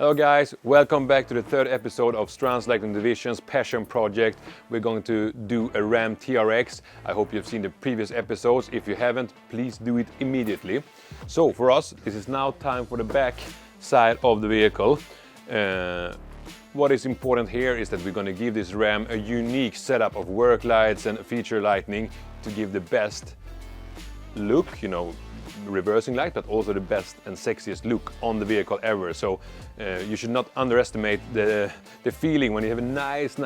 Hello guys, welcome back to the third episode of Strands Lighting Division's Passion project. We're going to do a Ram TRX. I hope you've seen the previous episodes. If you haven't, please do it immediately. So for us, this is now time for the back side of the vehicle. What is important here is that we're going to give this Ram a unique setup of work lights and feature lighting to give the best look, reversing light, but also the best and sexiest look on the vehicle ever. So you should not underestimate the feeling when you have a nice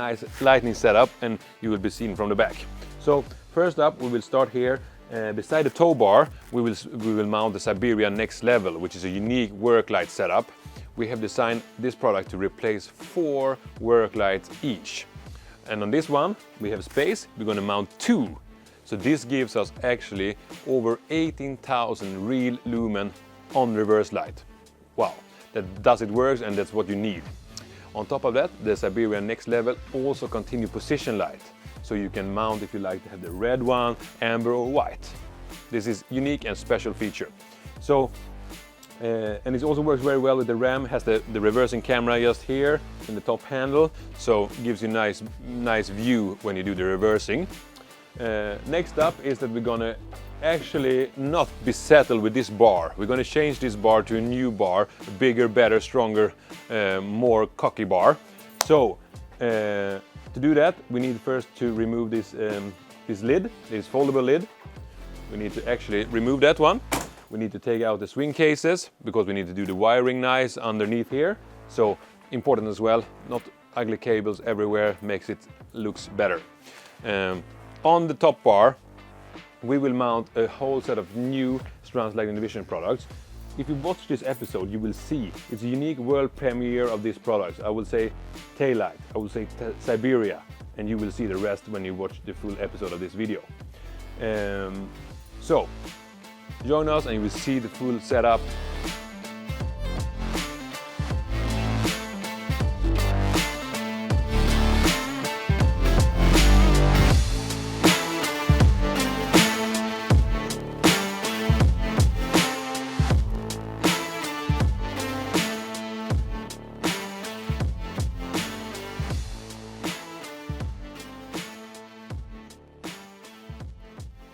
lighting setup and you will be seen from the back. So first up, we will start here. Beside the tow bar, we will mount the Siberia Next Level, which is a unique work light setup. We have designed this product to replace 4 work lights each. And on this one, we have space. We're going to mount 2. So this gives us actually over 18,000 real lumen on reverse light. Wow, that works, and that's what you need. On top of that, the Siberia Next Level also continue position light. So you can mount if you like to have the red one, amber or white. This is unique and special feature. So, and it also works very well with the Ram. Has the reversing camera just here in the top handle. So it gives you nice view when you do the reversing. Next up is that we're gonna actually not be settled with this bar. We're gonna change this bar to a new bar, a bigger, better, stronger, more cocky bar. So to do that, we need first to remove this lid, this foldable lid. We need to actually remove that one. We need to take out the swing cases because we need to do the wiring nice underneath here. So important as well, not ugly cables everywhere, makes it looks better. On the top bar, we will mount a whole set of new Strands Lighting Division products. If you watch this episode, you will see it's a unique world premiere of these products. I will say taillight, I will say Siberia, and you will see the rest when you watch the full episode of this video. So join us and you will see the full setup.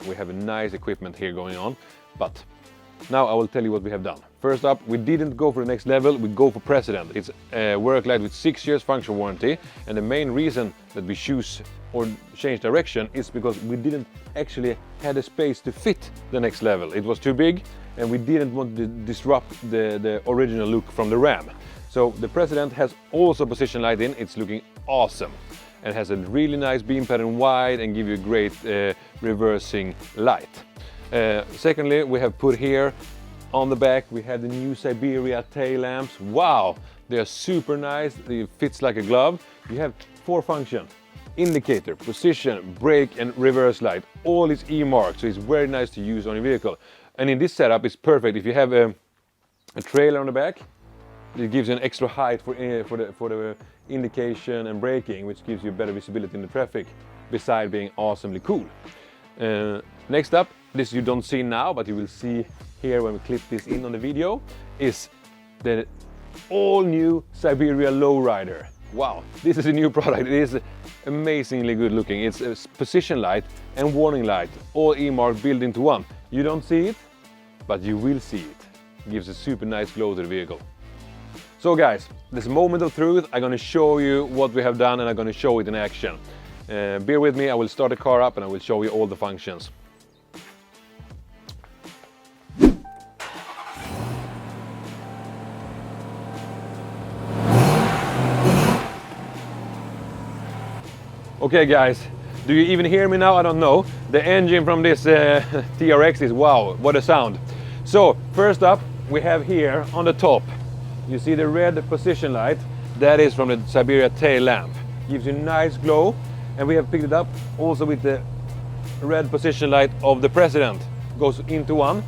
We have a nice equipment here going on, but now I will tell you what we have done. First up, we didn't go for the next level, we go for President. It's a work light with 6 years function warranty, and the main reason that we choose or change direction is because we didn't actually have the space to fit the next level. It was too big and we didn't want to disrupt the original look from the Ram. So the President has also position light in, it's looking awesome. And has a really nice beam pattern wide and give you a great reversing light. Secondly, we have put here on the back, we have the new Siberia tail lamps. Wow, they are super nice, it fits like a glove. You have 4 functions: indicator, position, brake and reverse light. All is E-marked, so it's very nice to use on your vehicle. And in this setup, it's perfect. If you have a trailer on the back, it gives you an extra height for the indication and braking, which gives you better visibility in the traffic, besides being awesomely cool. Next up, this you don't see now, but you will see here when we clip this in on the video, is the all-new Siberia Low Rider. Wow, this is a new product. It is amazingly good looking. It's a position light and warning light, all E-marked built into one. You don't see it, but you will see it. It gives a super nice glow to the vehicle. So guys, this moment of truth, I'm going to show you what we have done and I'm going to show it in action. Bear with me, I will start the car up and I will show you all the functions. Okay guys, do you even hear me now? I don't know. The engine from this TRX is, wow, what a sound. So first up, we have here on the top, you see the red position light. That is from the Siberia tail lamp. Gives you a nice glow. And we have picked it up also with the red position light of the President. Goes into one.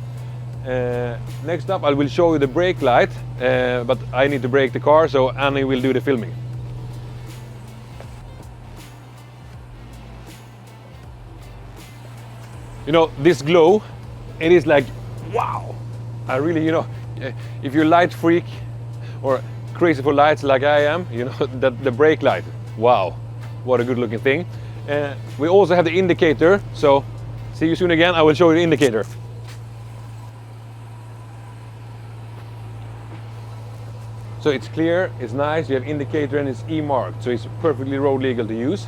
Next up I will show you the brake light, but I need to brake the car, so Annie will do the filming. This glow, it is like, wow! I really, if you're a light freak or crazy for lights like I am, you know, the brake light, wow, what a good looking thing. We also have the indicator, so see you soon again. I will show you the indicator. So it's clear, it's nice, you have indicator and it's E-marked, so it's perfectly road legal to use.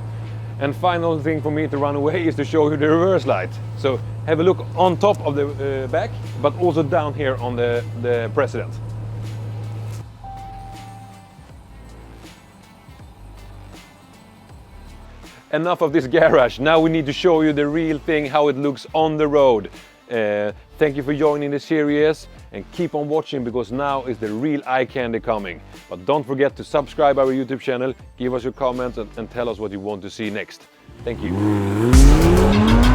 And final thing for me to run away is to show you the reverse light. So have a look on top of the back, but also down here on the President. Enough of this garage, now we need to show you the real thing, how it looks on the road. Thank you for joining the series and keep on watching, because now is the real eye candy coming. But don't forget to subscribe our YouTube channel, give us your comments and tell us what you want to see next. Thank you.